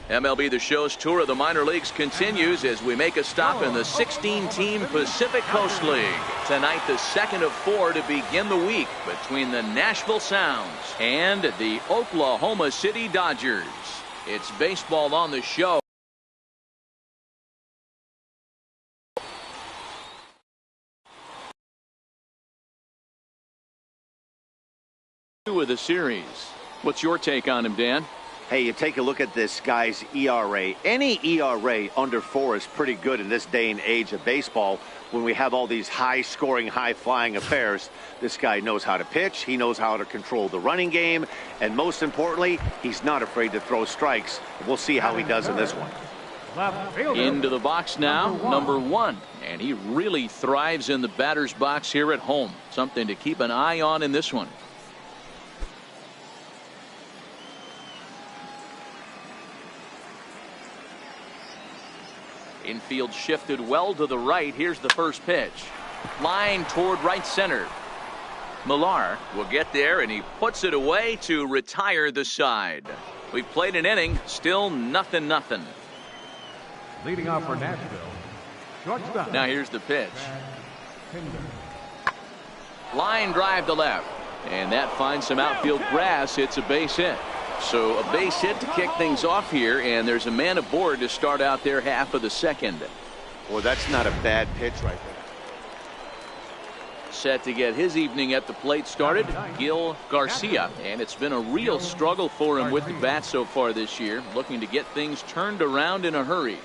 MLB The Show's tour of the minor leagues continues as we make a stop in the 16-team Pacific Coast League. Tonight, the second of 4 to begin the week between the Nashville Sounds and the Oklahoma City Dodgers. It's baseball on the show. Of the series. What's your take on him, Dan? Hey, you take a look at this guy's ERA. Any ERA under 4 is pretty good in this day and age of baseball when we have all these high-scoring, high-flying affairs. This guy knows how to pitch. He knows how to control the running game. And most importantly, he's not afraid to throw strikes. We'll see how he does in this one. Into the box now, number 1. And he really thrives in the batter's box here at home. Something to keep an eye on in this one. Infield shifted well to the right. Here's the first pitch. Line toward right center. Millar will get there, and he puts it away to retire the side. We've played an inning, still nothing. Leading off for Nashville, shortstop. Now here's the pitch. Line drive to left, and that finds some outfield grass. It's a base hit. So a base hit to kick things off here, and there's a man aboard to start out their half of the second. Well, that's not a bad pitch right there. Set to get his evening at the plate started, Gil Garcia, and it's been a real struggle for him with the bat so far this year, looking to get things turned around in a hurry.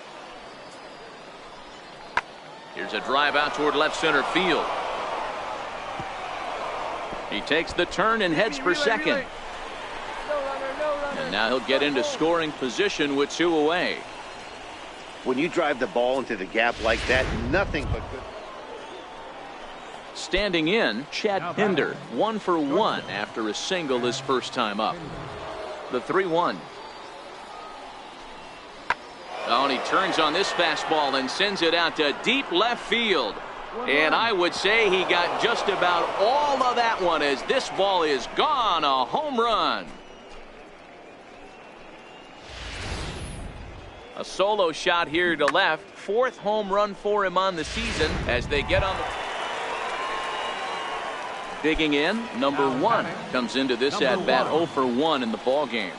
Here's a drive out toward left center field. He takes the turn and heads for second. And now he'll get into scoring position with 2 away. When you drive the ball into the gap like that, nothing but good. Standing in, Chad Pinder, 1 for 1 after a single his first time up. The 3-1. Oh, and he turns on this fastball and sends it out to deep left field. And I would say he got just about all of that one as this ball is gone. A home run. A solo shot here to left. 4th home run for him on the season as they get on the... Digging in, number 1 comes into this at-bat 0 for 1 in the ball game.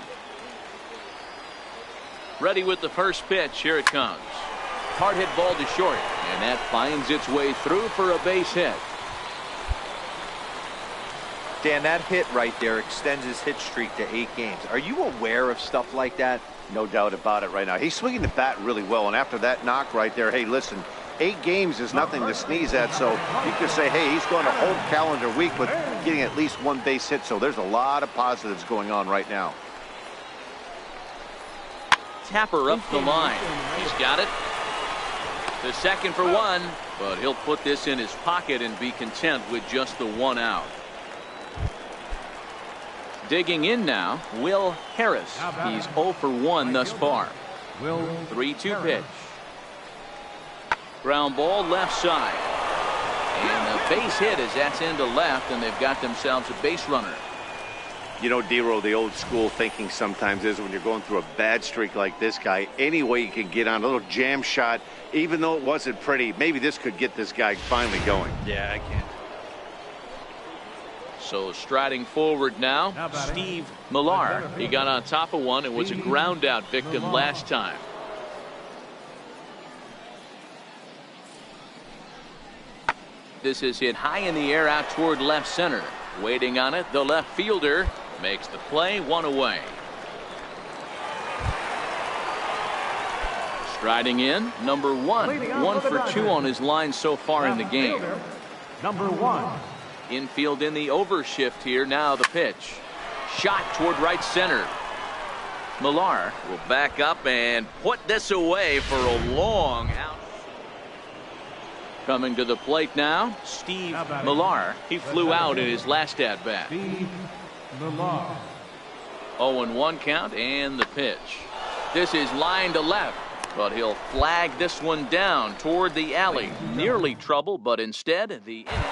Ready with the first pitch. Here it comes. Hard hit ball to short, and that finds its way through for a base hit. Dan, that hit right there extends his hit streak to 8 games. Are you aware of stuff like that? No doubt about it right now. He's swinging the bat really well, and after that knock right there, hey, listen, 8 games is nothing to sneeze at, so you could say, hey, he's going a whole calendar week with getting at least 1 base hit, so there's a lot of positives going on right now. Tapper up the line. He's got it. The second for 1, but he'll put this in his pocket and be content with just the 1 out. Digging in now, Will Harris. He's 0 for 1 thus far. 3-2 pitch. Ground ball left side. And a base hit as that's into left, and they've got themselves a base runner. You know, D-Row, the old school thinking sometimes is when you're going through a bad streak like this guy, any way you can get on a little jam shot, even though it wasn't pretty, maybe this could get this guy finally going. Yeah, I can't. So striding forward now, Steve Millar. He got on top of one and was a ground out victim last time. This is hit high in the air out toward left center. Waiting on it, the left fielder makes the play, 1 away. Striding in, number 1. 1 for 2 on his line so far in the game. Number 1. Infield in the overshift here. Now the pitch. Shot toward right center. Millar will back up and put this away for a long out. Coming to the plate now, Steve Millar. He flew out in his last at-bat. 0-1 count and the pitch. This is line to left, but he'll flag this one down toward the alley. Nearly trouble, but instead the inning.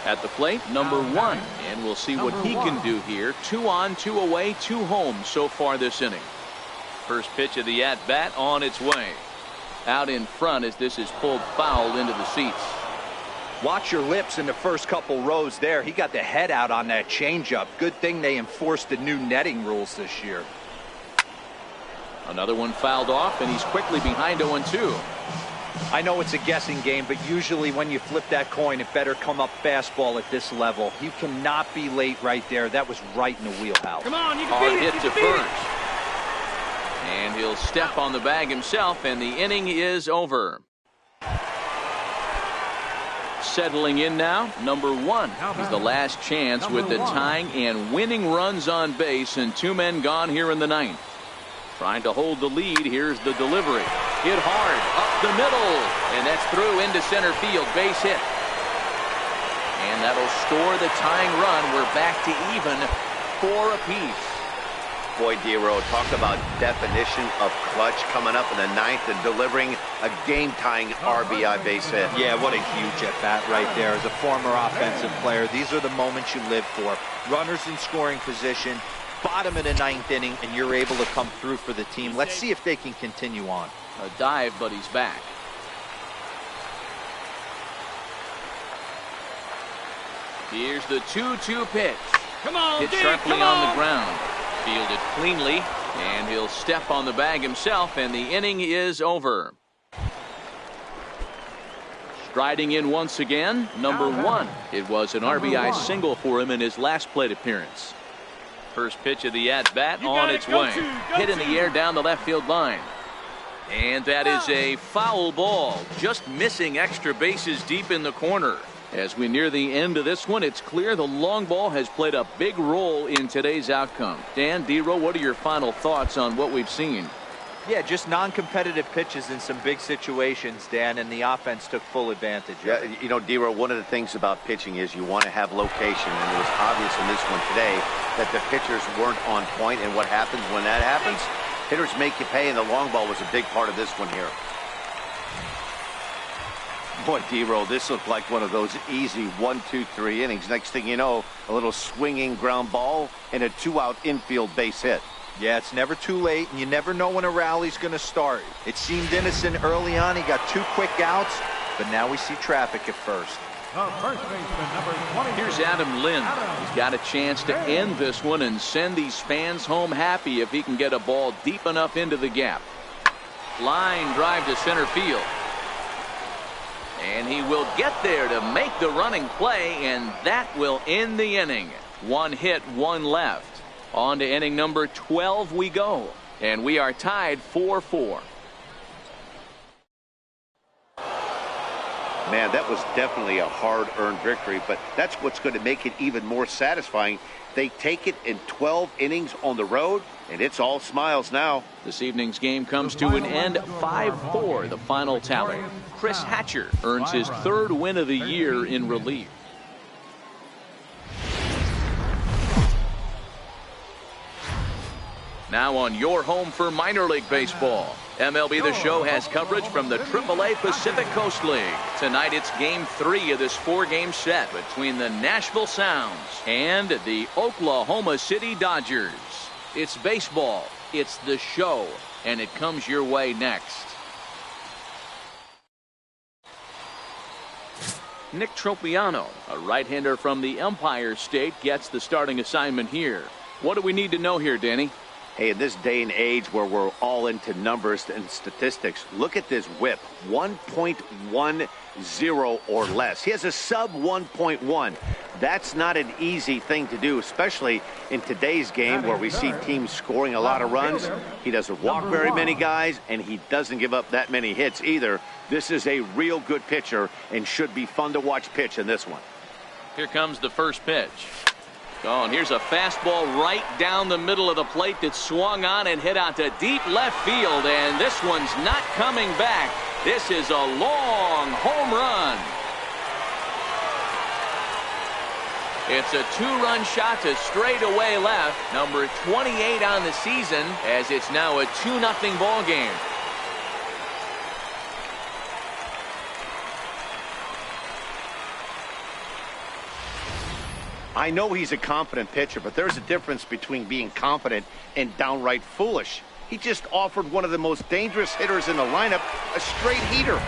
At the plate, number 1. And we'll see what he can do here. 2 on, 2 away, 2 home so far this inning. First pitch of the at-bat on its way. Out in front as this is pulled foul into the seats. Watch your lips in the first couple rows there. He got the head out on that changeup. Good thing they enforced the new netting rules this year. Another one fouled off, and he's quickly behind 0-2. I know it's a guessing game, but usually when you flip that coin, it better come up fastball at this level. You cannot be late right there. That was right in the wheelhouse. Come on, you can Hard beat it. hit to first. And he'll step on the bag himself, and the inning is over. Settling in now, number 1. He's the last chance with the tying and winning runs on base, and 2 men gone here in the 9th. Trying to hold the lead. Here's the delivery. Hit hard up the middle, and that's through into center field. Base hit. And that'll score the tying run. We're back to even 4 apiece. Boy, D-Row, talk about definition of clutch coming up in the 9th and delivering a game-tying RBI base hit. Yeah, what a huge at-bat right there. As a former offensive player, these are the moments you live for. Runners in scoring position, bottom of the 9th inning, and you're able to come through for the team. Let's see if they can continue on. A dive, but he's back. Here's the 2-2 pitch. Come on, Hit Dick, sharply come on the on. ground. Fielded cleanly, and he'll step on the bag himself, and the inning is over. Striding in once again, number 1. It was an RBI single for him in his last plate appearance. First pitch of the at-bat on its way. Hit in the air down the left field line. And that is a foul ball, just missing extra bases deep in the corner. As we near the end of this one, it's clear the long ball has played a big role in today's outcome. Dan, D-Row, what are your final thoughts on what we've seen? Yeah, just non-competitive pitches in some big situations, Dan, and the offense took full advantage. Yeah, you know, D-Row, one of the things about pitching is you want to have location, and it was obvious in this one today that the pitchers weren't on point, and what happens when that happens? Hitters make you pay, and the long ball was a big part of this one here. Boy, D-Row, this looked like one of those easy 1, 2, 3 innings. Next thing you know, a little swinging ground ball and a 2-out infield base hit. Yeah, it's never too late, and you never know when a rally's going to start. It seemed innocent early on. He got 2 quick outs, but now we see traffic at first. The first baseman, number 22. Here's Adam Lind. He's got a chance to end this one and send these fans home happy if he can get a ball deep enough into the gap. Line drive to center field. And he will get there to make the running play, and that will end the inning. 1 hit, 1 left. On to inning number 12 we go. And we are tied 4-4. Man, that was definitely a hard-earned victory, but that's what's going to make it even more satisfying. They take it in 12 innings on the road, and it's all smiles now. This evening's game comes to an end 5-4, the final tally. Chris Hatcher earns his 3rd win of the year in relief. Now on your home for minor league baseball. MLB The Show has coverage from the AAA Pacific Coast League. Tonight it's Game 3 of this 4-game set between the Nashville Sounds and the Oklahoma City Dodgers. It's baseball, it's the show, and it comes your way next. Nick Tropiano, a right-hander from the Empire State, gets the starting assignment here. What do we need to know here, Danny? Hey, in this day and age where we're all into numbers and statistics, look at this whip, 1.10 or less. He has a sub 1.1. That's not an easy thing to do, especially in today's game where we see teams scoring a lot of runs. He doesn't walk very many guys, and he doesn't give up that many hits either. This is a real good pitcher and should be fun to watch pitch in this one. Here comes the first pitch. Oh, and here's a fastball right down the middle of the plate that swung on and hit out to deep left field, and this one's not coming back. This is a long home run. It's a 2-run shot to straightaway left, number 28 on the season, as it's now a 2-0 ball game. I know he's a confident pitcher, but there's a difference between being confident and downright foolish. He just offered one of the most dangerous hitters in the lineup a straight heater.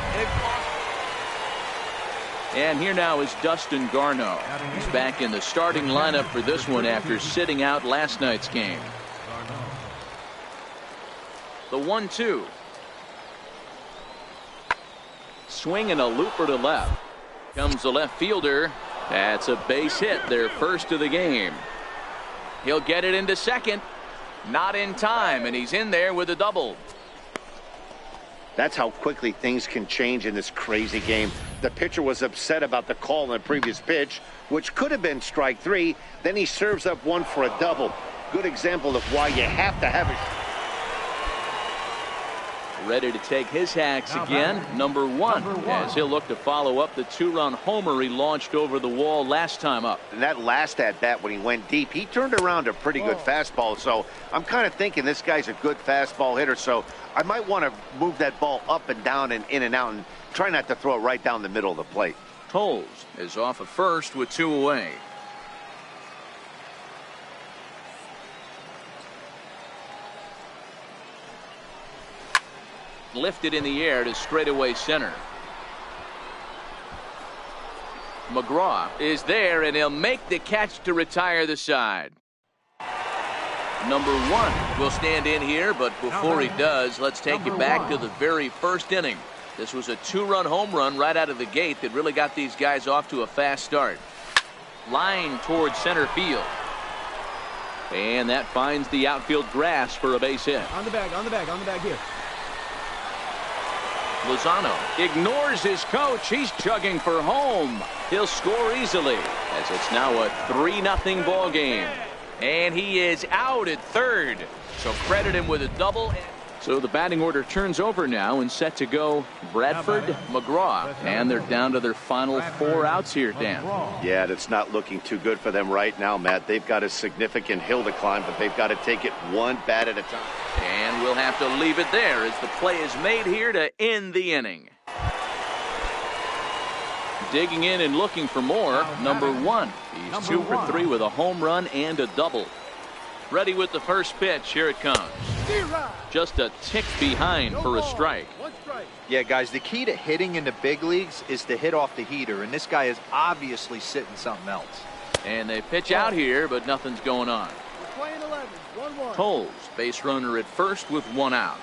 And here now is Dustin Garneau. He's back in the starting lineup for this one after sitting out last night's game. The 1-2. Swing and a looper to left. Comes the left fielder. That's a base hit, their first of the game. He'll get it into second. Not in time, and he's in there with a double. That's how quickly things can change in this crazy game. The pitcher was upset about the call on the previous pitch, which could have been strike three. Then he serves up one for a double. Good example of why you have to have it. Ready to take his hacks again, number one, as he'll look to follow up the two-run homer he launched over the wall last time up. And that last at-bat when he went deep, he turned around a pretty good fastball. So I'm kind of thinking this guy's a good fastball hitter. So I might want to move that ball up and down and in and out and try not to throw it right down the middle of the plate. Tolles is off at first with two away. Lifted in the air to straightaway center. McGraw is there, and he'll make the catch to retire the side. Number one will stand in here, but before he does, let's take you back to the very first inning. This was a two-run home run right out of the gate that really got these guys off to a fast start. Line towards center field. And that finds the outfield grass for a base hit. On the bag here. Lozano ignores his coach. He's chugging for home. He'll score easily as it's now a 3-0 ball game. And he is out at third. So credit him with a double. So the batting order turns over now and set to go Bradford, McGraw. And they're down to their final 4 outs here, Dan. Yeah, that's not looking too good for them right now, Matt. They've got a significant hill to climb, but they've got to take it one bat at a time. And we'll have to leave it there as the play is made here to end the inning. Digging in and looking for more, number one. He's 2 for 3 with a home run and a double. Ready with the first pitch. Here it comes. Just a tick behind for a strike. Yeah, guys, the key to hitting in the big leagues is to hit off the heater, and this guy is obviously sitting something else. And they pitch out here, but nothing's going on. Tolles, base runner at first with 1 out.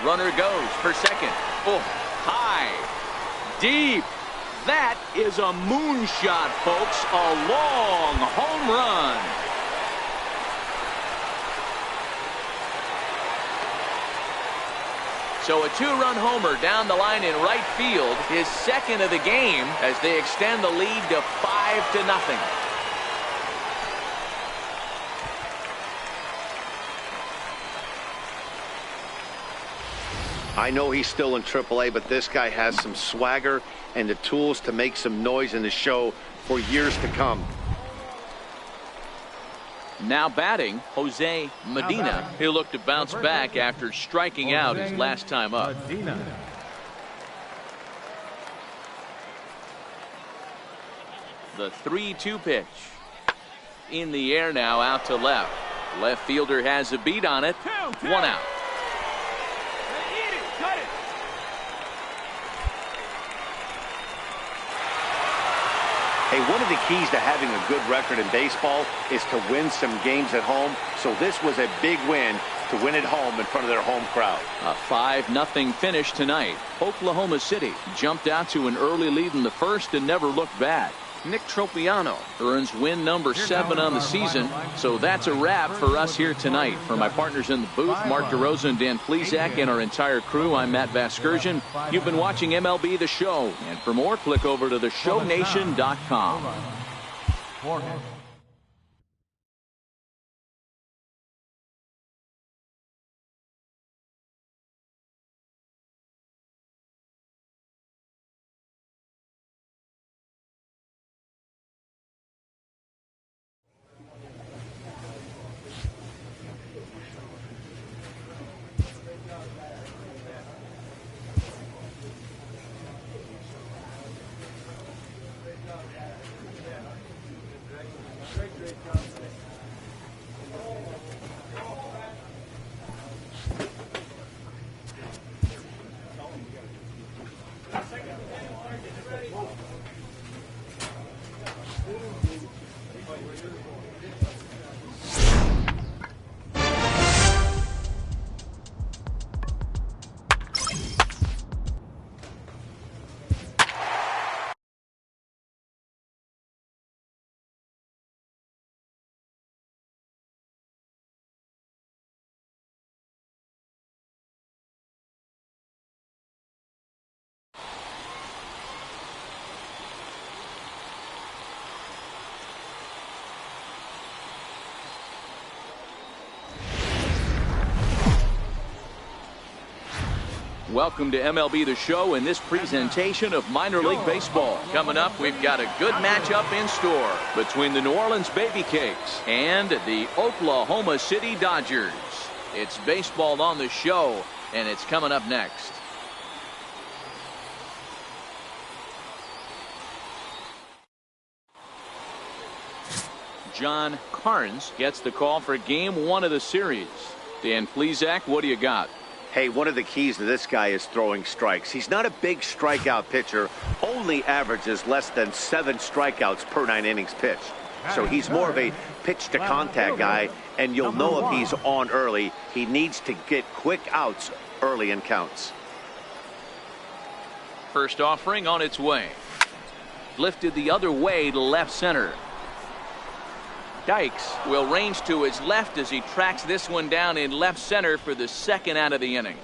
Runner goes for second. Oh, high, deep. That is a moonshot, folks. A long home run. So a 2-run homer down the line in right field, his second of the game, as they extend the lead to 5-0. I know he's still in AAA, but this guy has some swagger and the tools to make some noise in the show for years to come. Now batting, Jose Medina. He'll look to bounce back after striking out his last time up. The 3-2 pitch. In the air now, out to left. Left fielder has a beat on it. 1 out. Hey, one of the keys to having a good record in baseball is to win some games at home. So this was a big win to win at home in front of their home crowd. A 5-0 finish tonight. Oklahoma City jumped out to an early lead in the first and never looked back. Nick Tropiano earns win number 7 on the season. So that's a wrap for us here tonight. For my partners in the booth, Mark DeRosa and Dan Plesac, and our entire crew, I'm Matt Vasgersian. You've been watching MLB The Show. And for more, click over to theshownation.com. Welcome to MLB The Show in this presentation of minor league baseball. Coming up, we've got a good matchup in store between the New Orleans Baby Cakes and the Oklahoma City Dodgers. It's baseball on the show, and it's coming up next. John Carnes gets the call for game 1 of the series. Dan Plesac, what do you got? Hey, one of the keys to this guy is throwing strikes. He's not a big strikeout pitcher, only averages less than 7 strikeouts per 9 innings pitched. So he's more of a pitch-to-contact guy, and you'll know if he's on early. He needs to get quick outs early in counts. First offering on its way. Lifted the other way to left center. Dykes will range to his left as he tracks this one down in left center for the second out of the inning.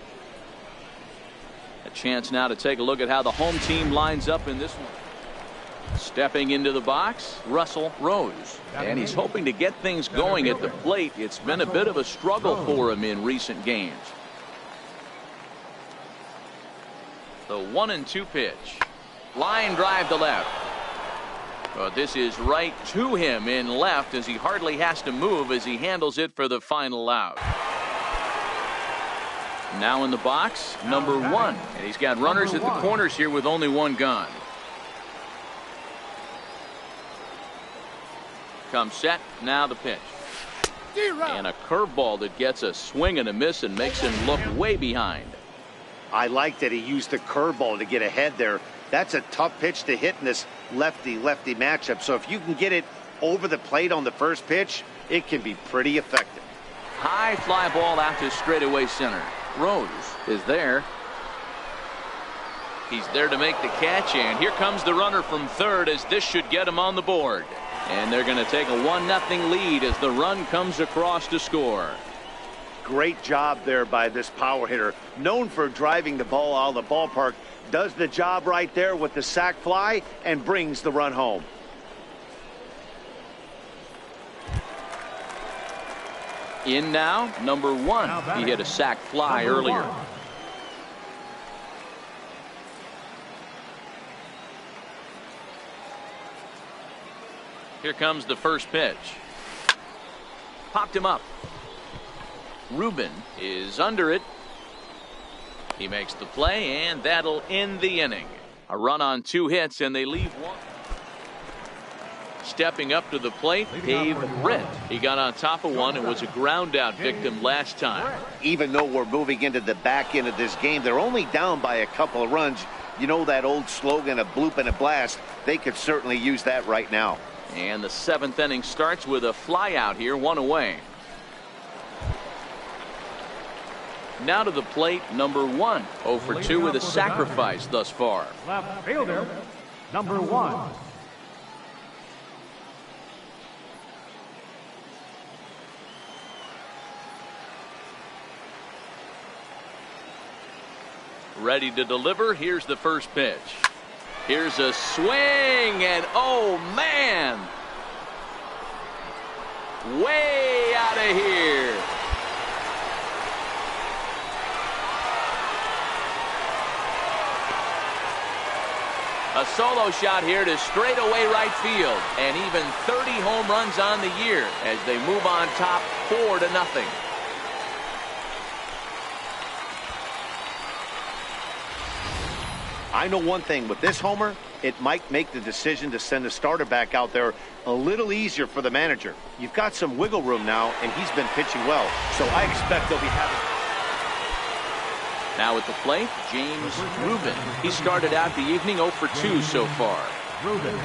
A chance now to take a look at how the home team lines up in this one. Stepping into the box, Russell Rose. And he's hoping to get things going at the plate. It's been a bit of a struggle for him in recent games. The 1-2 pitch. Line drive to left. But this is right to him in left as he hardly has to move as he handles it for the final out. Now in the box, number 1. And he's got runners at the corners here with only 1 gone. Comes set, now the pitch. And a curveball that gets a swing and a miss and makes him look way behind. I like that he used the curveball to get ahead there. That's a tough pitch to hit in this lefty-lefty matchup. So if you can get it over the plate on the first pitch, it can be pretty effective. High fly ball out to straightaway center. Rose is there. He's there to make the catch, and here comes the runner from third as this should get him on the board. And they're going to take a 1-0 lead as the run comes across to score. Great job there by this power hitter. Known for driving the ball out of the ballpark. Does the job right there with the sac fly and brings the run home. In now, number 1. He hit a sac fly earlier. Here comes the first pitch. Popped him up. Rubin is under it. He makes the play, and that'll end the inning. A run on 2 hits, and they leave 1. Stepping up to the plate, Dave Britt. He got on top of one and was a ground out victim last time. Even though we're moving into the back end of this game, they're only down by a couple of runs. You know that old slogan, a bloop and a blast. They could certainly use that right now. And the 7th inning starts with a fly out here, 1 away. Now to the plate, number 1. 0 for 2 with a sacrifice thus far. Left fielder, number 1. Ready to deliver. Here's the first pitch. Here's a swing, and oh man, way out of here. A solo shot here to straightaway right field, and even 30 home runs on the year as they move on top 4-0. I know one thing with this homer, it might make the decision to send the starter back out there a little easier for the manager. You've got some wiggle room now, and he's been pitching well, so I expect they'll be having... Now at the plate, James Rubin. He started out the evening 0 for 2 so far. Rubin.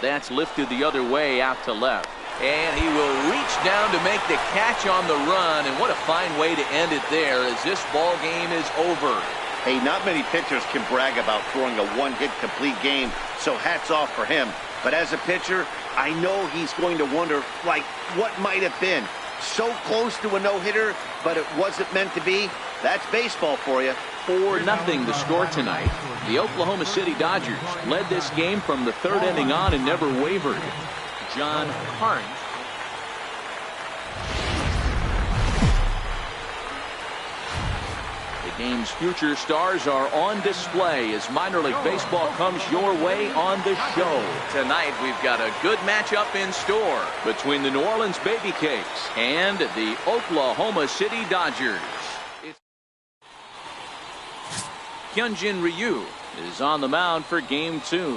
That's lifted the other way out to left. And he will reach down to make the catch on the run. And what a fine way to end it there as this ball game is over. Hey, not many pitchers can brag about throwing a one-hit complete game, so hats off for him. But as a pitcher, I know he's going to wonder, like, what might have been. So close to a no-hitter, but it wasn't meant to be. That's baseball for you. 4-0 the score tonight. The Oklahoma City Dodgers led this game from the third inning on and never wavered. John Harn. The game's future stars are on display as minor league baseball comes your way on the show. Tonight we've got a good matchup in store between the New Orleans Baby Cakes and the Oklahoma City Dodgers. Hyunjin Ryu is on the mound for game 2.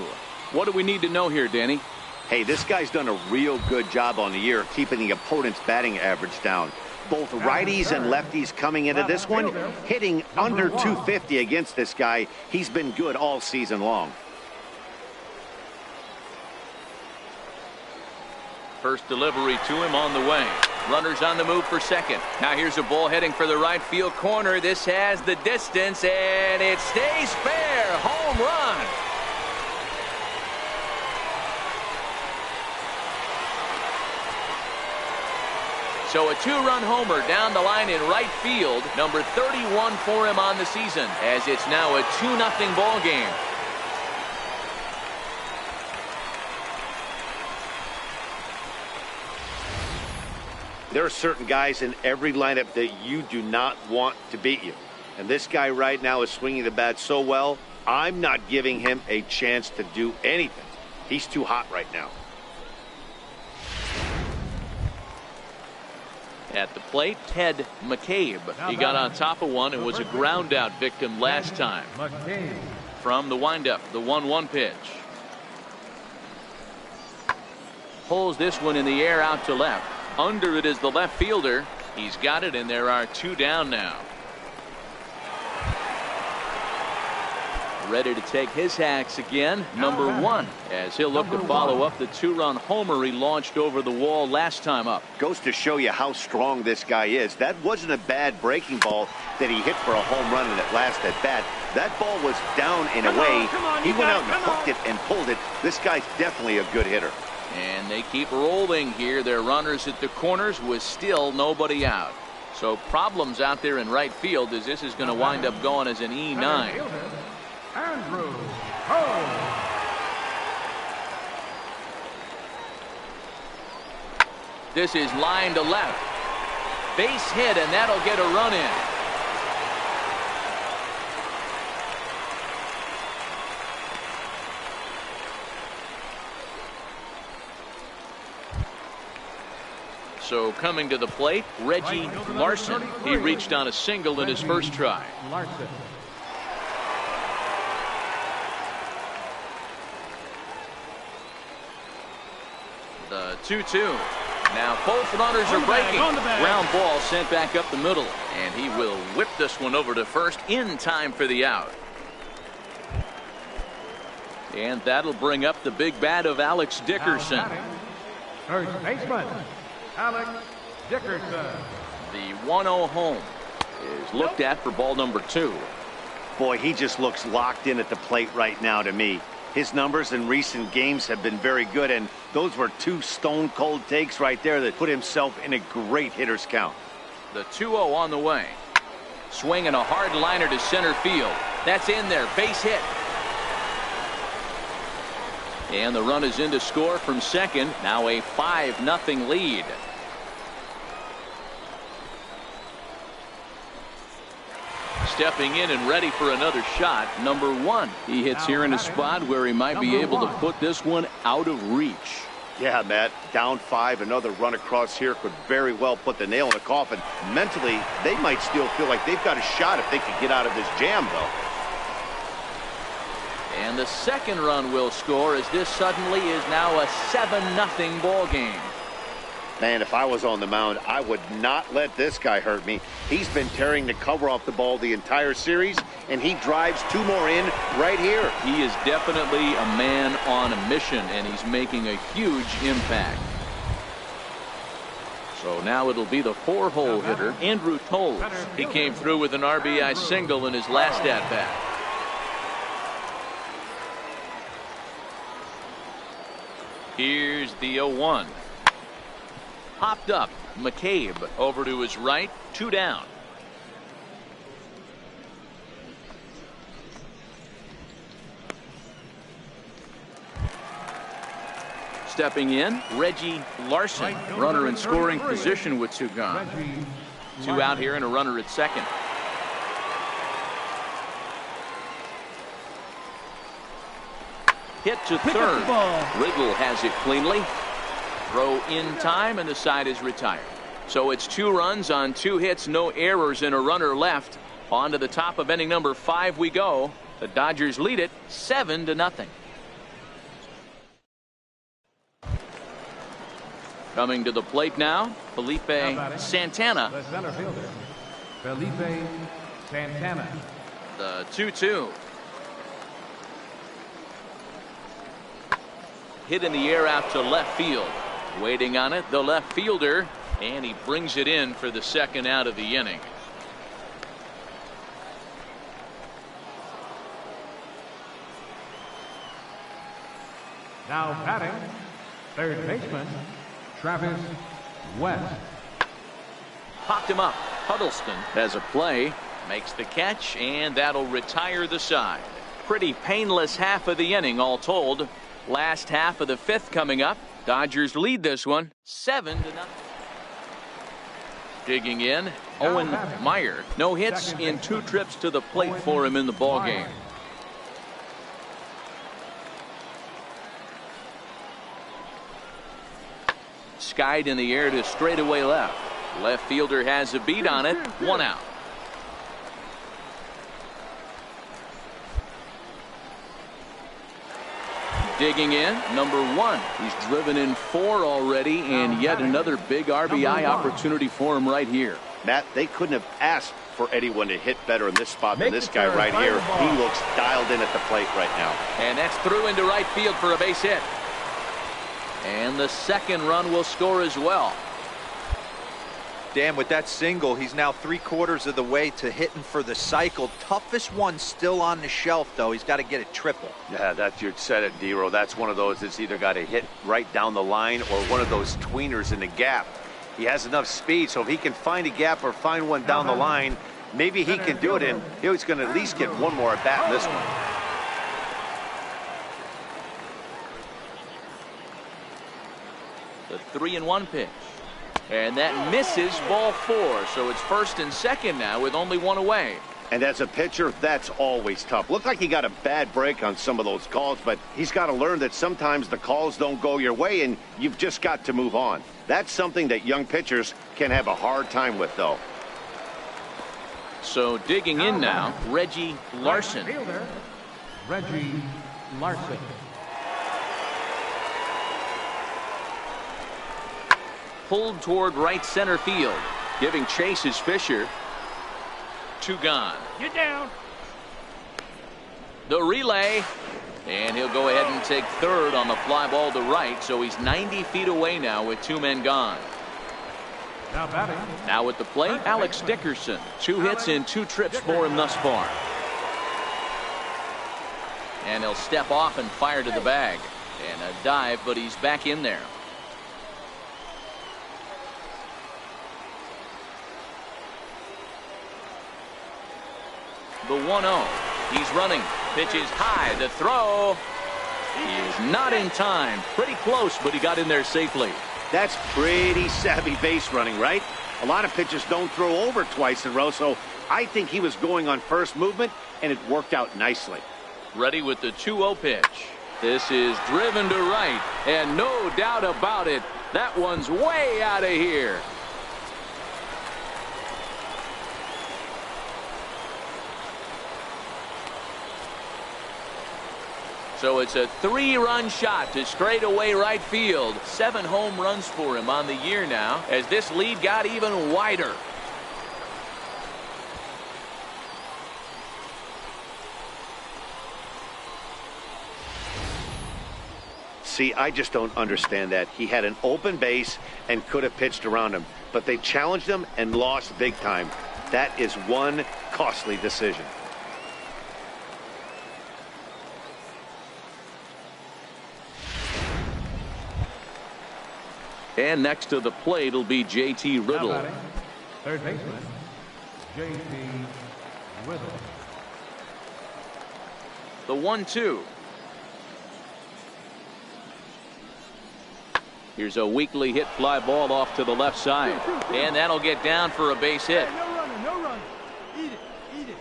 What do we need to know here, Danny? Hey, this guy's done a real good job on the year keeping the opponent's batting average down. Both righties and lefties coming into this one, hitting under 250 against this guy. He's been good all season long. First delivery to him on the way. Runners on the move for second. Now here's a ball heading for the right field corner. This has the distance, and it stays fair. Home run. So a 2-run homer down the line in right field. Number 31 for him on the season, as it's now a 2-0 ball game. There are certain guys in every lineup that you do not want to beat you. And this guy right now is swinging the bat so well, I'm not giving him a chance to do anything. He's too hot right now. At the plate, Ted McCabe. He got on top of one and was a ground out victim last time. From the windup, the 1-1 pitch. Pulls this one in the air out to left. Under it is the left fielder. He's got it, and there are 2 down now. Ready to take his hacks again, number 1, as he'll look to follow up the 2-run homer he launched over the wall last time up. Goes to show you how strong this guy is. That wasn't a bad breaking ball that he hit for a home run in that last at bat. That ball was down and away. He went out and hooked it and pulled it. This guy's definitely a good hitter. And they keep rolling here. Their runners at the corners with still nobody out. So problems out there in right field as this is going to wind up going as an E9. Andrew Cole. This is line to left. Base hit, and that'll get a run in. So coming to the plate, Reggie Larson. He reached on a single in his first try. Larson. The 2-2. Now both runners are breaking. Ground ball sent back up the middle, and he will whip this one over to first in time for the out. And that'll bring up the big bat of Alex Dickerson. First baseman, Alex Dickerson. The 1-0 home is looked at for ball number 2. Boy, he just looks locked in at the plate right now to me. His numbers in recent games have been very good, and those were 2 stone-cold takes right there that put himself in a great hitter's count. The 2-0 on the way. Swinging a hard liner to center field. That's in there. Base hit. And the run is in to score from second. Now a 5-0 lead. Stepping in and ready for another shot, number 1. He hits here in a spot where he might be able to put this one out of reach. Yeah, Matt, down 5, another run across here could very well put the nail in the coffin. Mentally, they might still feel like they've got a shot if they could get out of this jam, though. And the second run will score as this suddenly is now a 7-0 ball game. Man, if I was on the mound, I would not let this guy hurt me. He's been tearing the cover off the ball the entire series, and he drives 2 more in right here. He is definitely a man on a mission, and he's making a huge impact. So now it'll be the 4-hole hitter, Andrew Toles. He came through with an RBI single in his last at-bat. Here's the 0-1. Popped up. McCabe over to his right. 2 down. Stepping in, Reggie Larson. Runner in scoring position with 2 gone. 2 out here and a runner at second. Hit to third. Riddle has it cleanly. Throw in time, and the side is retired. So it's 2 runs on 2 hits, no errors, and a runner left. On to the top of inning number 5 we go. The Dodgers lead it 7-0. Coming to the plate now, Felipe Santana. The center fielder, Felipe Santana. The 2-2. Hit in the air out to left field. Waiting on it, the left fielder, and he brings it in for the second out of the inning. Now batting, third baseman, Travis West. Popped him up. Huddleston has a play, makes the catch, and that'll retire the side. Pretty painless half of the inning all told. Last half of the 5th coming up. Dodgers lead this one 7-0. Digging in, Owen Meyer. No hits in 2 trips to the plate for him in the ballgame. Skied in the air to straightaway left. Left fielder has a beat on it. 1 out. Digging in, number 1. He's driven in 4 already, and yet another big RBI opportunity for him right here. Matt, they couldn't have asked for anyone to hit better in this spot than this guy right here. He looks dialed in at the plate right now. And that's through into right field for a base hit. And the second run will score as well. Dan, with that single, he's now 3/4 of the way to hitting for the cycle. Toughest one still on the shelf, though. He's got to get it triple. Yeah, that's, you said it, D-Row. That's one of those that's either got to hit right down the line or one of those tweeners in the gap. He has enough speed, so if he can find a gap or find one down the line, maybe he can do it, and he's going to at least get one more at bat in this one. The 3-1 pitch. And that misses, ball 4. So it's 1st and 2nd now with only 1 away. And as a pitcher, that's always tough. Looked like he got a bad break on some of those calls, but he's got to learn that sometimes the calls don't go your way, and you've just got to move on. That's something that young pitchers can have a hard time with, though. So digging in now, Reggie Larson. Fielder, Reggie Larson. Pulled toward right center field. Giving chase is Fisher. 2 gone. Get down. The relay. And he'll go ahead and take 3rd on the fly ball to right. So he's 90 feet away now with 2 men gone. Now batting. Now at the plate, Alex Dickerson. 2 hits in 2 trips for him thus far. And he'll step off and fire to the bag. And a dive, but he's back in there. The 1-0. He's running. Pitches high. The throw. He is not in time. Pretty close, but he got in there safely. That's pretty savvy base running, right? A lot of pitchers don't throw over twice in a row, so I think he was going on first movement, and it worked out nicely. Ready with the 2-0 pitch. This is driven to right, and no doubt about it, that one's way out of here. So it's a 3-run shot to straightaway right field. 7 home runs for him on the year now, as this lead got even wider. See, I just don't understand that. He had an open base and could have pitched around him, but they challenged him and lost big time. That is one costly decision. And next to the plate will be J.T. Riddle. Now batting, third baseman, J.T. Riddle. The 1-2. Here's a weakly hit fly ball off to the left side. And that'll get down for a base hit. No runner, no runner. Eat it, eat it.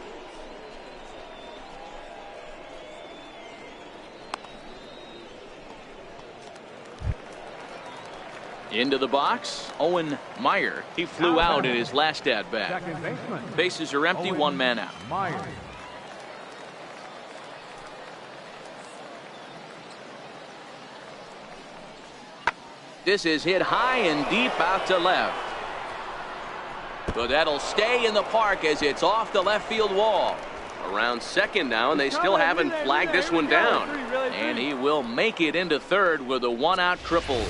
Into the box, Owen Meyer. He flew out in his last at-bat. Second baseman, Bases are empty, Owen 1 man out. Myers. This is hit high and deep out to left. But that'll stay in the park as it's off the left field wall. Around second now, and they still haven't flagged this one down. And he will make it into third with a 1-out triple.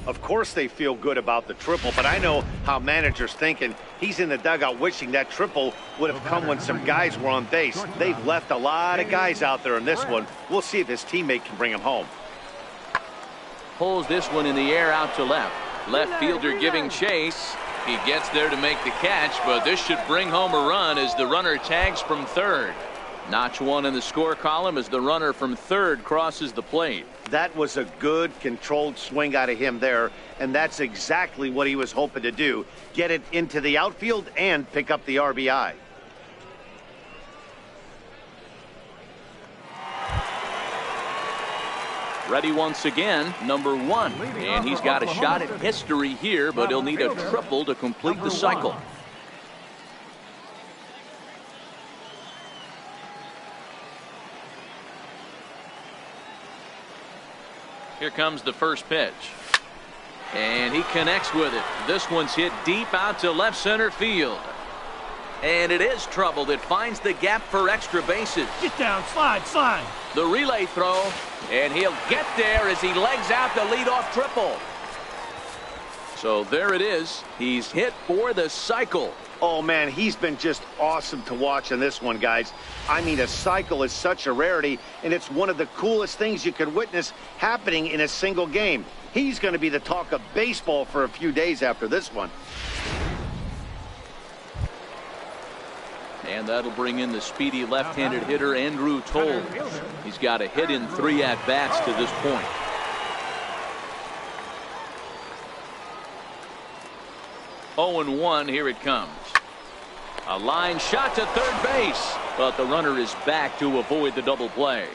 Of course they feel good about the triple, but I know how managers thinking. He's in the dugout wishing that triple would have come when some guys were on base. They've left a lot of guys out there in this one. We'll see if his teammate can bring him home. Pulls this one in the air out to left. Left fielder giving chase. He gets there to make the catch, but this should bring home a run as the runner tags from third. Notch 1 in the score column as the runner from third crosses the plate. That was a good controlled swing out of him there, and that's exactly what he was hoping to do. Get it into the outfield and pick up the RBI. Ready once again, number 1. And he's got a shot at history here, but he'll need a triple to complete the cycle. Here comes the first pitch. And he connects with it. This one's hit deep out to left center field. And it is trouble that finds the gap for extra bases. Get down, slide, slide. The relay throw, and he'll get there as he legs out the leadoff triple. So there it is. He's hit for the cycle. Oh, man, he's been just awesome to watch in this one, guys. I mean, a cycle is such a rarity, and it's one of the coolest things you could witness happening in a single game. He's going to be the talk of baseball for a few days after this one. And that'll bring in the speedy left-handed hitter Andrew Toles. He's got a hit in 3 at-bats to this point. Oh, 1, here it comes. A line shot to third base, but the runner is back to avoid the double play.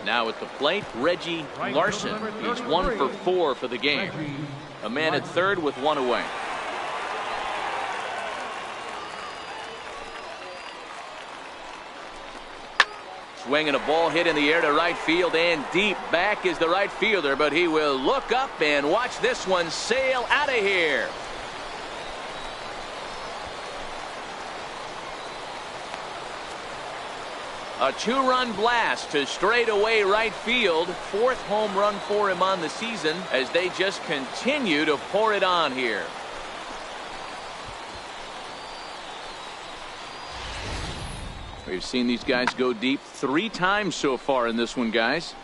Now at the plate, Reggie Larson. He's 1 for 4 for the game. A man at third with 1 away. Swinging a ball hit in the air to right field and deep. Back is the right fielder, but he will look up and watch this one sail out of here. A 2-run blast to straightaway right field. 4th home run for him on the season as they just continue to pour it on here. We've seen these guys go deep 3 times so far in this one, guys.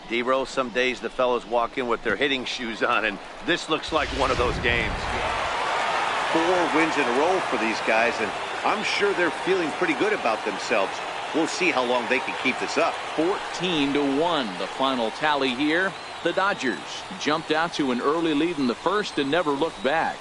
D-Row, some days the fellas walk in with their hitting shoes on, and this looks like one of those games. 4 wins in a row for these guys, and I'm sure they're feeling pretty good about themselves. We'll see how long they can keep this up. 14-1, the final tally here. The Dodgers jumped out to an early lead in the first and never looked back.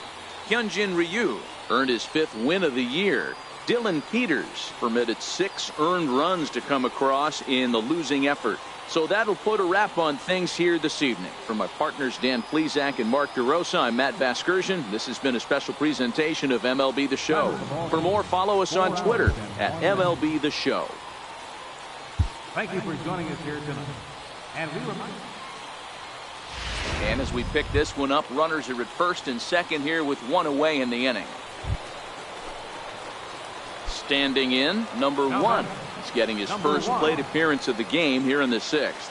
Hyunjin Ryu earned his 5th win of the year. Dylan Peters permitted 6 earned runs to come across in the losing effort. So that'll put a wrap on things here this evening. For my partners Dan Plesac and Mark DeRosa, I'm Matt Vasgersian. This has been a special presentation of MLB The Show. For more, follow us on Twitter at MLB The Show. Thank you for joining us here tonight. And we remind you. And as we pick this one up, runners are at first and second here with 1 away in the inning. Standing in, number 1. He's getting his first plate appearance of the game here in the 6th.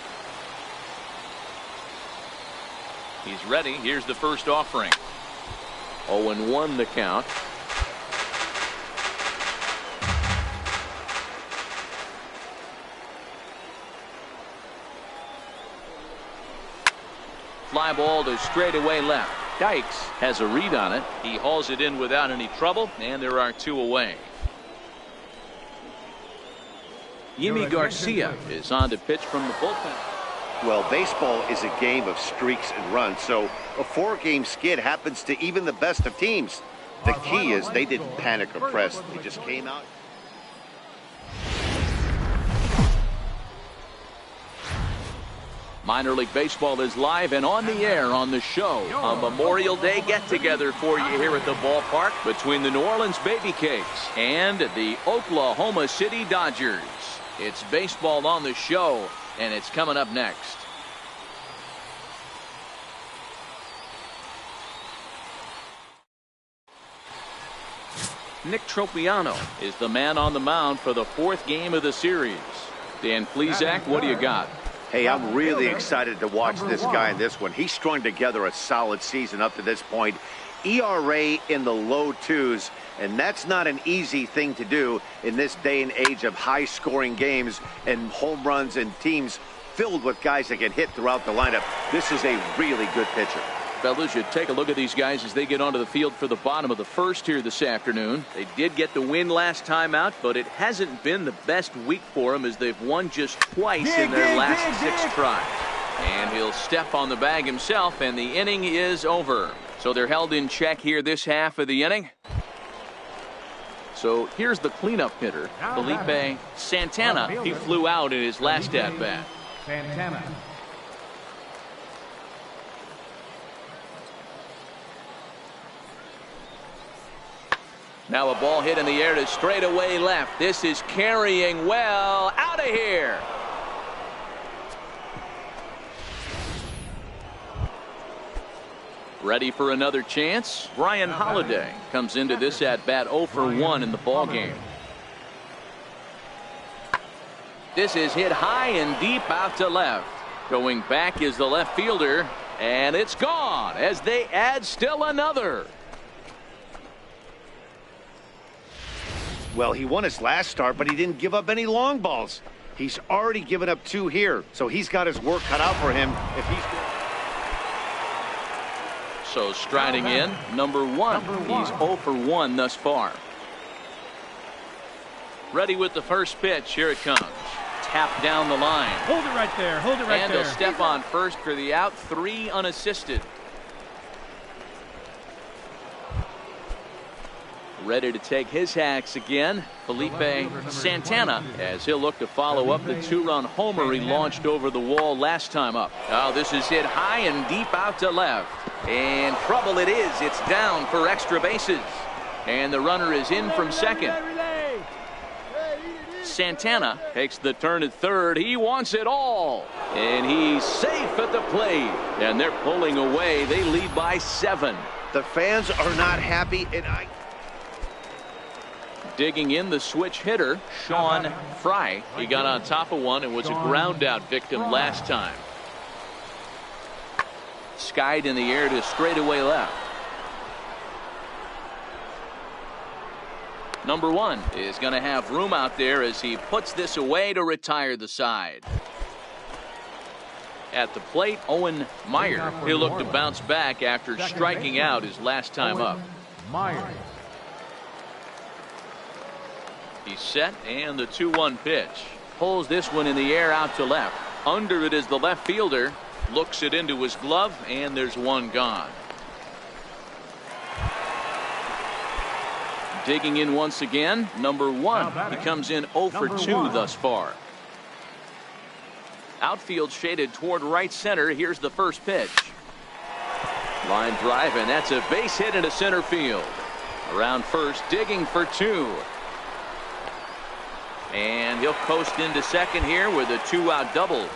He's ready. Here's the first offering. 0-1 the count. Fly ball to straightaway left. Dykes has a read on it. He hauls it in without any trouble, and there are 2 away. Yimi Garcia is on to pitch from the bullpen. Well, baseball is a game of streaks and runs, so a 4-game skid happens to even the best of teams. The key is they didn't panic or press. They just came out. Minor League Baseball is live and on the air on the show. A Memorial Day get-together for you here at the ballpark between the New Orleans Baby Cakes and the Oklahoma City Dodgers. It's baseball on the show, and it's coming up next. Nick Tropiano is the man on the mound for the 4th game of the series. Dan Plesac, what do you got? Hey, I'm really excited to watch this guy in this one. He's strung together a solid season up to this point. ERA in the low 2s, and that's not an easy thing to do in this day and age of high-scoring games and home runs and teams filled with guys that can hit throughout the lineup. This is a really good pitcher. Fellas, you take a look at these guys as they get onto the field for the bottom of the 1st here this afternoon. They did get the win last time out, but it hasn't been the best week for them as they've won just twice in their last 6 tries. And he'll step on the bag himself, and the inning is over. So they're held in check here this half of the inning. So here's the cleanup hitter, Felipe Santana. He flew out in his last at-bat. Santana. Now a ball hit in the air to straightaway left. This is carrying well. Out of here. Ready for another chance? Brian Holiday comes into this at-bat 0 for 1 in the ballgame. This is hit high and deep out to left. Going back is the left fielder, and it's gone as they add still another. Well, he won his last start, but he didn't give up any long balls. He's already given up 2 here, so he's got his work cut out for him if he's good. So striding in, number 1. He's 0 for 1 thus far. Ready with the first pitch. Here it comes. Tap down the line. Hold it right there. Hold it right and there. And he'll step on first for the out. 3 unassisted. Ready to take his hacks again, Felipe Santana, as he'll look to follow up the 2-run homer he launched over the wall last time up. Oh, this is hit high and deep out to left. And trouble it is. It's down for extra bases. And the runner is in from second. Santana takes the turn at third. He wants it all. And he's safe at the plate. And they're pulling away. They lead by 7. The fans are not happy, and Digging in the switch hitter, Sean Fry. He got on top of one and was a ground out victim last time. Skied in the air to straightaway left. Number 1 is going to have room out there as he puts this away to retire the side. At the plate, Owen Meyer. He'll look to bounce back after striking out his last time up. Meyer. He's set, and the 2-1 pitch. Pulls this one in the air out to left. Under it is the left fielder. Looks it into his glove, and there's one gone. Digging in once again, number 1. He comes in 0 for 2 thus far. Outfield shaded toward right center. Here's the first pitch. Line drive, and that's a base hit into center field. Around first, digging for 2. And he'll coast into second here with a 2-out double.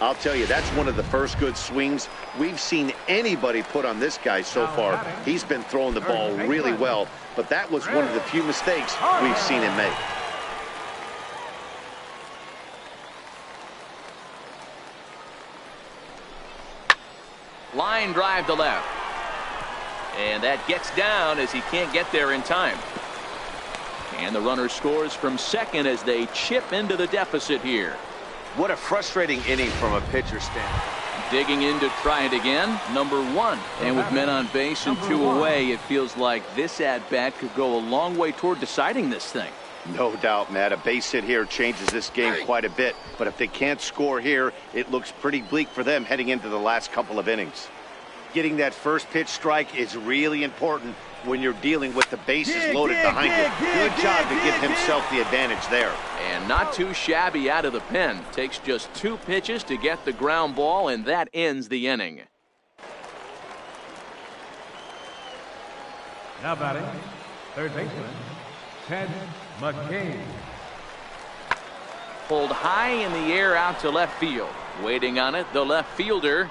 I'll tell you, that's one of the first good swings we've seen anybody put on this guy so far. He's been throwing the ball really well, but that was one of the few mistakes we've seen him make. Line drive to left. And that gets down as he can't get there in time. And the runner scores from second as they chip into the deficit here. What a frustrating inning from a pitcher standpoint. Digging in to try it again, number 1. And with men on base and 2 away, it feels like this at-bat could go a long way toward deciding this thing. No doubt, Matt. A base hit here changes this game quite a bit. But if they can't score here, it looks pretty bleak for them heading into the last couple of innings. Getting that first pitch strike is really important when you're dealing with the bases loaded behind you. Good job to give himself the advantage there. And not too shabby out of the pen. Takes just 2 pitches to get the ground ball, and that ends the inning. Now batting, third baseman, Ted McKay. Pulled high in the air out to left field. Waiting on it, the left fielder.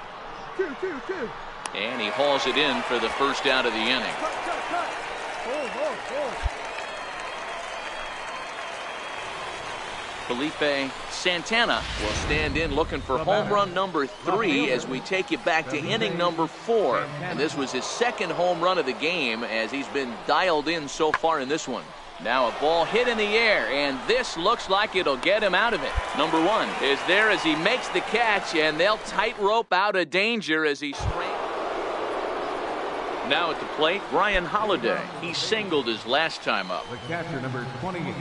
2. And he hauls it in for the first out of the inning. Felipe Santana will stand in looking for home run number 3 as we take you back to inning number 4. And this was his second home run of the game as he's been dialed in so far in this one. Now a ball hit in the air, and this looks like it'll get him out of it. Number 1 is there as he makes the catch, and they'll tightrope out of danger as he springs. Now at the plate, Brian Holiday. He singled his last time up. The catcher, number 28,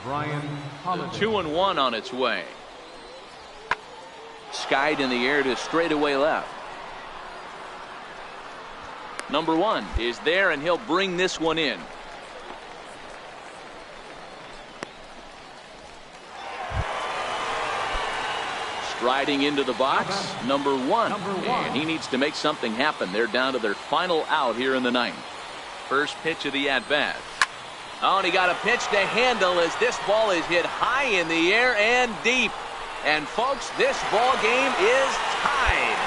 Brian Holiday. 2-1 on its way. Skied in the air to straightaway left. Number 1 is there, and he'll bring this one in. Striding into the box, number 1. And he needs to make something happen. They're down to their final out here in the 9th. First pitch of the at-bat. Oh, and he got a pitch to handle as this ball is hit high in the air and deep. And folks, this ball game is tied.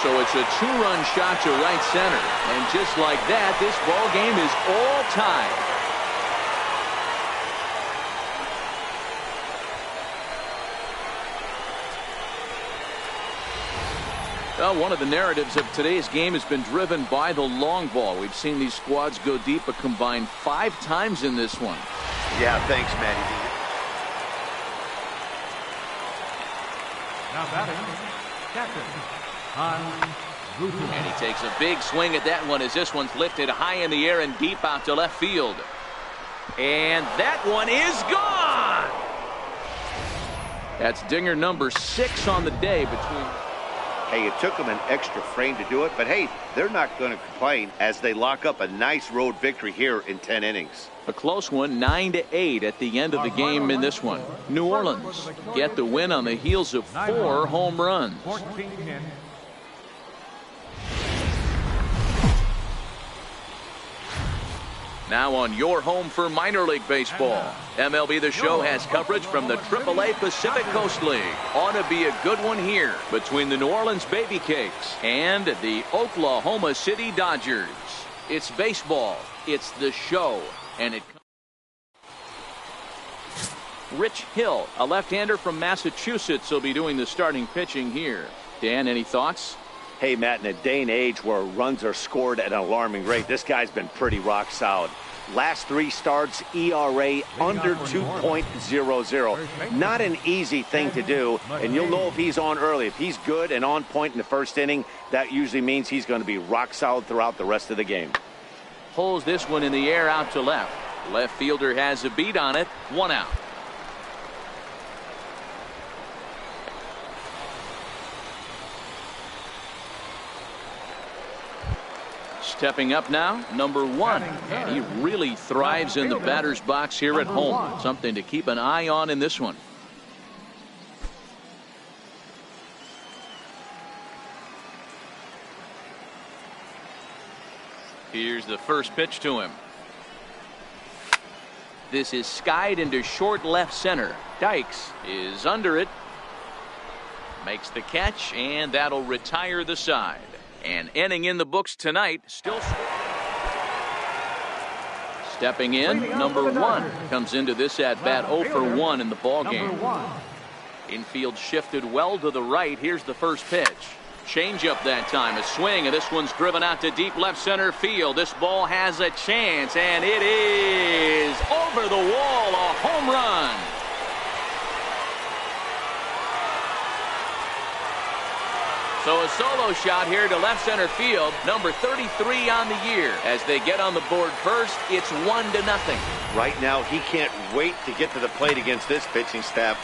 So it's a 2-run shot to right center. And just like that, this ball game is all tied. Well, one of the narratives of today's game has been driven by the long ball. We've seen these squads go deep a combined 5 times in this one. Yeah, thanks, Matty. Now batting, captain, Han Gutierrez. And he takes a big swing at that one as this one's lifted high in the air and deep out to left field. And that one is gone! That's dinger number 6 on the day between... Hey, it took them an extra frame to do it, but hey, they're not going to complain as they lock up a nice road victory here in 10 innings. A close one, 9-8 at the end of the game in this one. New Orleans get the win on the heels of 4 home runs. 14-10. Now on your home for minor league baseball. MLB The Show has coverage from the AAA Pacific Coast League. Ought to be a good one here between the New Orleans Baby Cakes and the Oklahoma City Dodgers. It's baseball. It's the show. And it Rich Hill, a left-hander from Massachusetts, will be doing the starting pitching here. Dan, any thoughts? Hey, Matt, in a day and age where runs are scored at an alarming rate, this guy's been pretty rock solid. Last 3 starts, ERA under 2.00. Not an easy thing to do, and you'll know if he's on early. If he's good and on point in the first inning, that usually means he's going to be rock solid throughout the rest of the game. Pulls this one in the air out to left. Left fielder has a beat on it. 1 out. Stepping up now, number 1. And he really thrives in the batter's box here at home. Something to keep an eye on in this one. Here's the first pitch to him. This is skied into short left center. Dykes is under it. Makes the catch, and that'll retire the side. And inning in the books tonight, still stepping in, number 1 comes into this at bat 0 for 1 in the ball game. Infield shifted well to the right. Here's the first pitch. Changeup that time, a swing, and this one's driven out to deep left center field. This ball has a chance, and it is over the wall, a home run. So a solo shot here to left center field, number 33 on the year. As they get on the board first, it's 1-0. Right now, he can't wait to get to the plate against this pitching staff.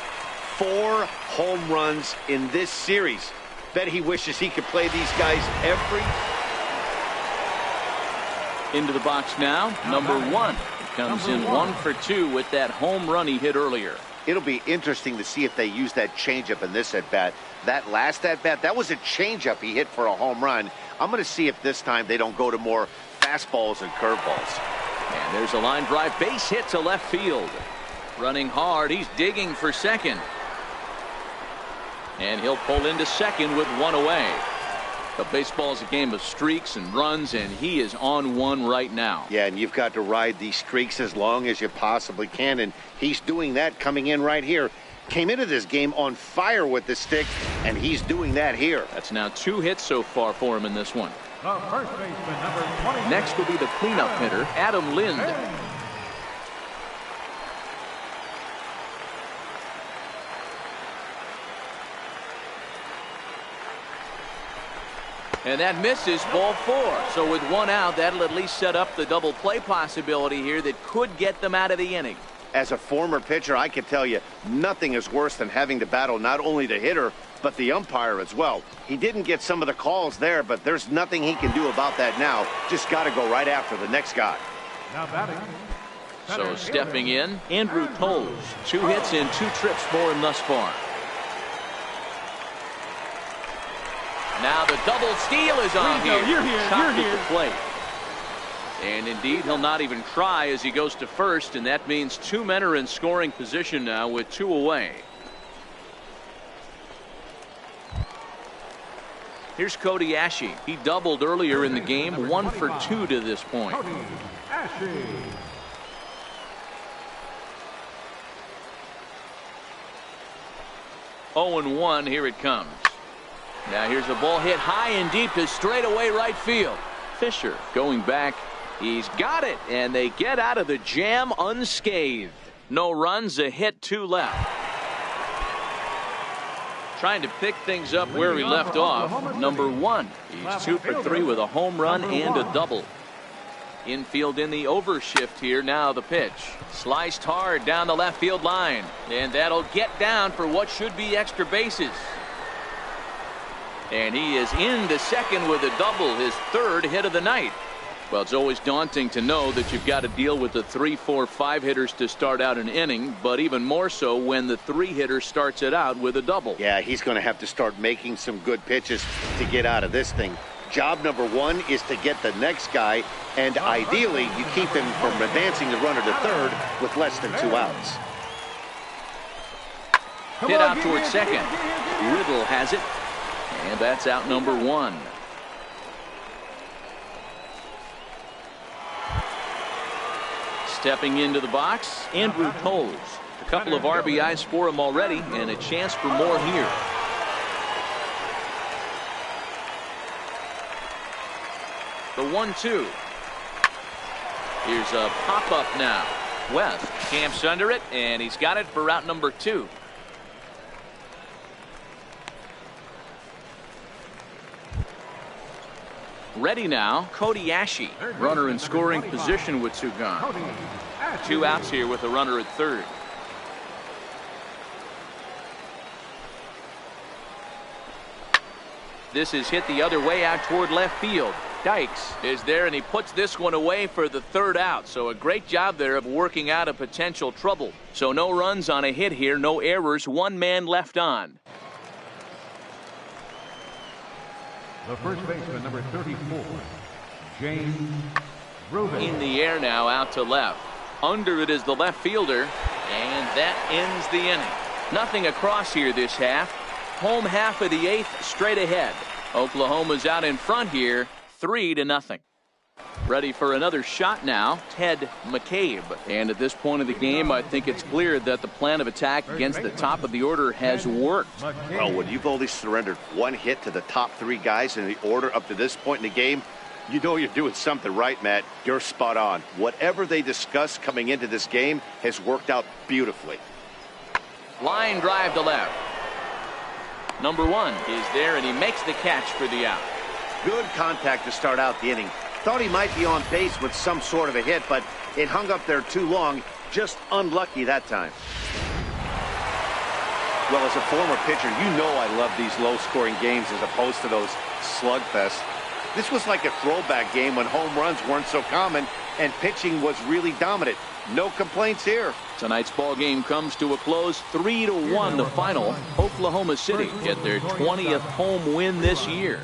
4 home runs in this series. Bet he wishes he could play these guys every. Into the box now, number 1. He comes in 1 for 2 with that home run he hit earlier. It'll be interesting to see if they use that changeup in this at-bat. That last at-bat, that was a changeup he hit for a home run. I'm going to see if this time they don't go to more fastballs and curveballs. And there's a line drive base hit to left field. Running hard, he's digging for second. And he'll pull into second with 1 away. But baseball's a game of streaks and runs, and he is on one right now. Yeah, and you've got to ride these streaks as long as you possibly can, and he's doing that coming in right here. Came into this game on fire with the stick, and he's doing that here. That's now 2 hits so far for him in this one. The first baseman, number 20. Next will be the cleanup hitter, Adam Lind. And that misses, ball 4. So with 1 out, that'll at least set up the double play possibility here that could get them out of the inning. As a former pitcher, I can tell you, nothing is worse than having to battle not only the hitter, but the umpire as well. He didn't get some of the calls there, but there's nothing he can do about that now. Just got to go right after the next guy. Now batting. So stepping in, Andrew Toles. 2 hits and 2 trips for him thus far. Now the double steal is on here. You're here. Chopped You're at here. the plate. And indeed, he'll not even try as he goes to first, and that means 2 men are in scoring position now with 2 away. Here's Cody Ashe. He doubled earlier in the game, 1 for 2 to this point. Cody Ashe. Oh and 1, here it comes. Now here's a ball hit high and deep to straightaway right field. Fisher going back. He's got it, and they get out of the jam unscathed. No runs, a hit, 2 left. Trying to pick things up where he left off. Number 1. He's 2 for 3 with a home run and a double. Infield in the overshift here. Now the pitch. Sliced hard down the left field line. And that'll get down for what should be extra bases. And he is into second with a double, his 3rd hit of the night. Well, it's always daunting to know that you've got to deal with the 3, 4, 5 hitters to start out an inning, but even more so when the 3 hitter starts it out with a double. Yeah, he's going to have to start making some good pitches to get out of this thing. Job number 1 is to get the next guy, and ideally you keep him from advancing the runner to 3rd with less than 2 outs. Hit out towards second. Riddle has it. And that's out number 1. Stepping into the box, Andrew Toles. A couple of RBIs for him already, and a chance for more here. The 1-2. Here's a pop-up now. West camps under it, and he's got it for route number 2. Ready now, Cody Ashe. Runner in scoring position with 2 gone. 2 outs here with a runner at 3rd. This is hit the other way out toward left field. Dykes is there, and he puts this one away for the third out. So a great job there of working out a potential trouble. So no runs on a hit here, no errors, one man left on. The first baseman, number 34, James Rubin. In the air now, out to left. Under it is the left fielder, and that ends the inning. Nothing across here this half. Home half of the eighth, straight ahead. Oklahoma's out in front here, 3-0. Ready for another shot now, Ted McCabe. And at this point of the game, I think it's clear that the plan of attack against the top of the order has worked. Well, when you've only surrendered one hit to the top three guys in the order up to this point in the game, you know you're doing something right, Matt. You're spot on. Whatever they discussed coming into this game has worked out beautifully. Line drive to left. Number one is there, and he makes the catch for the out. Good contact to start out the inning. Thought he might be on base with some sort of a hit, but it hung up there too long. Just unlucky that time. Well, as a former pitcher, you know I love these low-scoring games as opposed to those slugfests. This was like a throwback game when home runs weren't so common and pitching was really dominant. No complaints here. Tonight's ball game comes to a close, 3-1 the final. Oklahoma City get their 20th home win this year.